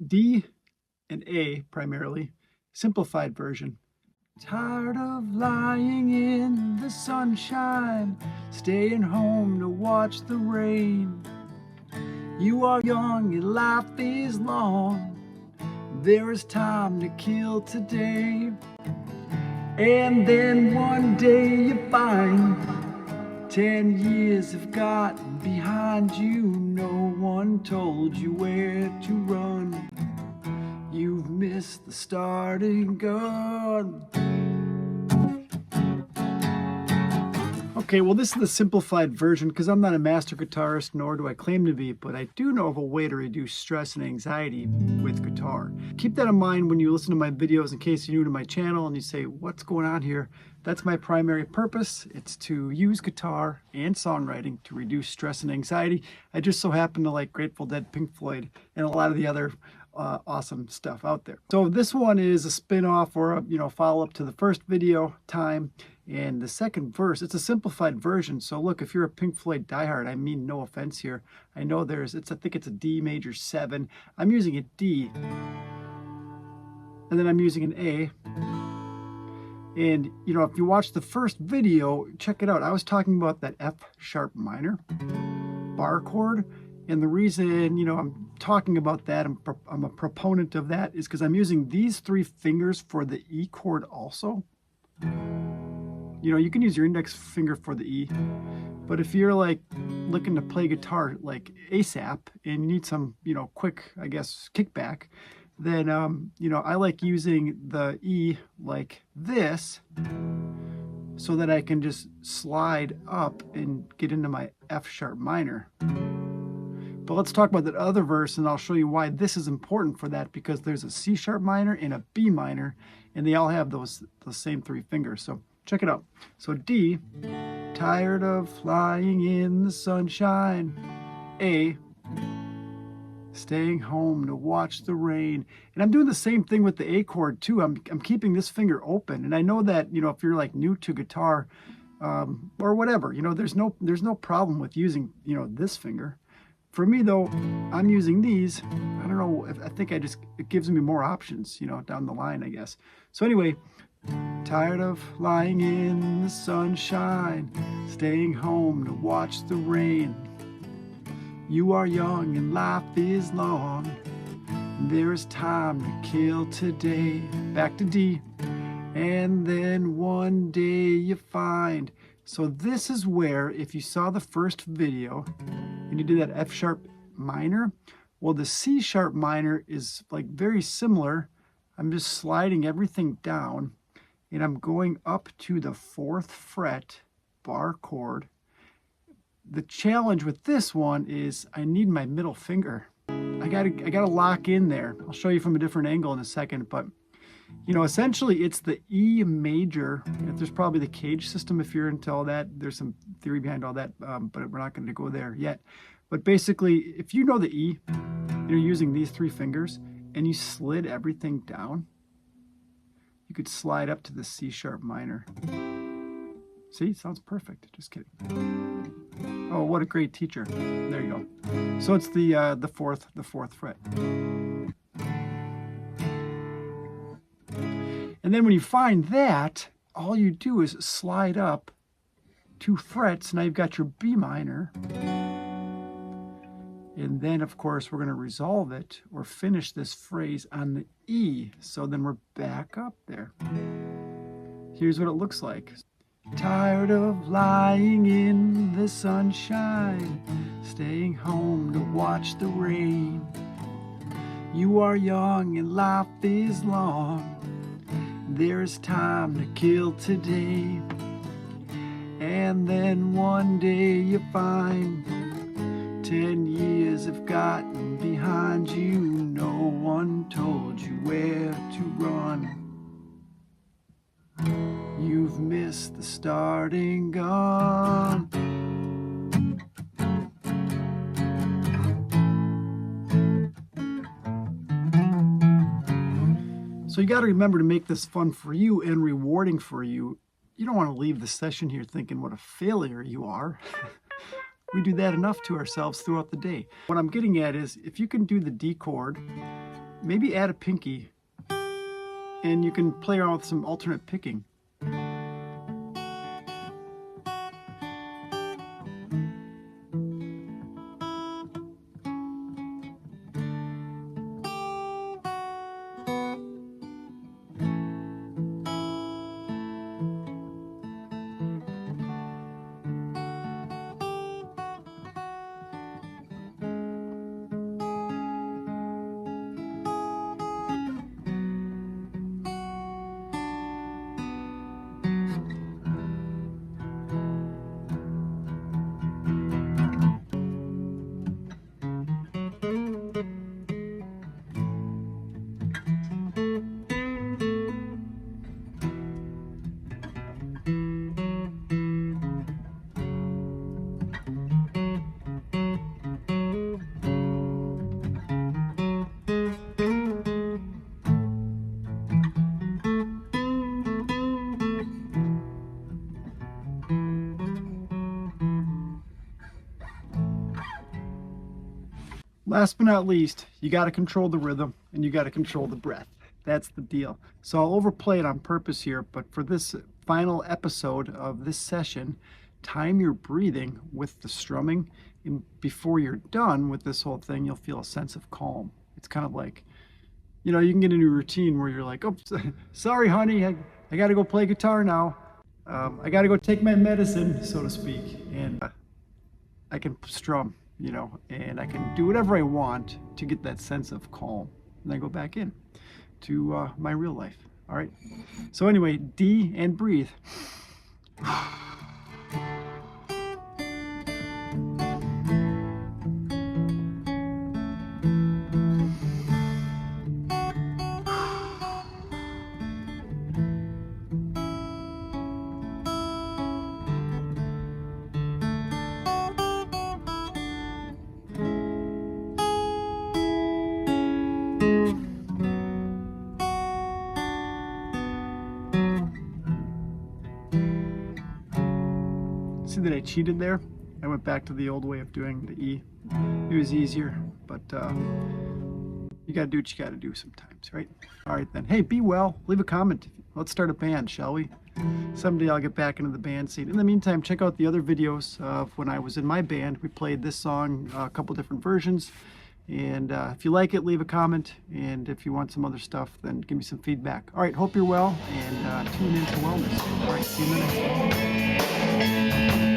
D and A primarily, simplified version. Tired of lying in the sunshine, staying home to watch the rain. You are young and life is long, there is time to kill today. And then one day you find 10 years have gotten behind you. No one told you where to run. You've missed the starting gun. Okay, well, this is the simplified version because I'm not a master guitarist, nor do I claim to be, but I do know of a way to reduce stress and anxiety with guitar. Keep that in mind when you listen to my videos in case you're new to my channel and you say, what's going on here? That's my primary purpose. It's to use guitar and songwriting to reduce stress and anxiety. I just so happen to like Grateful Dead, Pink Floyd, and a lot of the other awesome stuff out there. So this one is a spin-off or a follow-up to the first video, Time. And the second verse, it's a simplified version. So look, if you're a Pink Floyd diehard, I mean no offense here. I know I think it's a D major 7. I'm using a D. And then I'm using an A. And if you watch the first video, check it out. I was talking about that F sharp minor bar chord. And the reason, I'm talking about that, I'm a proponent of that, is because I'm using these 3 fingers for the E chord also. You can use your index finger for the E, but if you're like looking to play guitar like ASAP and you need some, quick, I guess, kickback, then, I like using the E like this so that I can just slide up and get into my F sharp minor. But let's talk about that other verse and I'll show you why this is important for that, because there's a C sharp minor and a B minor and they all have the same 3 fingers. So check it out. So D, tired of flying in the sunshine. A, staying home to watch the rain. And I'm doing the same thing with the A chord too. I'm keeping this finger open. And I know that, if you're like new to guitar or whatever, there's no problem with using, this finger. For me though, I'm using these. I don't know, I think it gives me more options, down the line, I guess. So anyway, tired of lying in the sunshine, staying home to watch the rain. You are young and life is long, there is time to kill today. Back to D. And then one day you find. So this is where, if you saw the first video and you did that F sharp minor, well, the C sharp minor is like very similar. I'm just sliding everything down and I'm going up to the 4th fret bar chord. The challenge with this one is I need my middle finger. I gotta lock in there. I'll show you from a different angle in a second, but essentially it's the E major. There's probably the cage system if you're into all that. There's some theory behind all that, but we're not going to go there yet. But basically, if you know the E, you're using these 3 fingers and you slid everything down, you could slide up to the C sharp minor. See, sounds perfect. Just kidding. Oh, what a great teacher. There you go. So it's the fourth fret. And then when you find that, all you do is slide up 2 frets. Now you've got your B minor. And then, of course, we're going to resolve it or finish this phrase on the E. So then we're back up there. Here's what it looks like. Tired of lying in the sunshine, staying home to watch the rain. You are young and life is long, there's time to kill today. And then one day you find 10 years have gotten behind you. No one told you where to run. You've missed the starting gun. So you got to remember to make this fun for you and rewarding for you. You don't want to leave the session here thinking what a failure you are. We do that enough to ourselves throughout the day. What I'm getting at is if you can do the D chord maybe add a pinky, and you can play around with some alternate picking. Last but not least, you got to control the rhythm and you got to control the breath. That's the deal. So I'll overplay it on purpose here, but for this final episode of this session, time your breathing with the strumming. And before you're done with this whole thing, you'll feel a sense of calm. It's kind of like, you know, you can get into a routine where you're like, oh, sorry, honey, I got to go play guitar now. I got to go take my medicine, so to speak. And I can strum, you know, and I can do whatever I want to get that sense of calm. And then go back in to my real life. All right. So anyway, D and breathe. See that I cheated there? I went back to the old way of doing the E. It was easier, but you gotta do what you gotta do sometimes, right? All right then. Hey, be well. Leave a comment. Let's start a band, shall we? Someday I'll get back into the band scene. In the meantime, check out the other videos of when I was in my band. We played this song, a couple different versions. And if you like it, leave a comment. And if you want some other stuff, then give me some feedback. All right, hope you're well, and tune in to Wellness. All right, see you in the next one.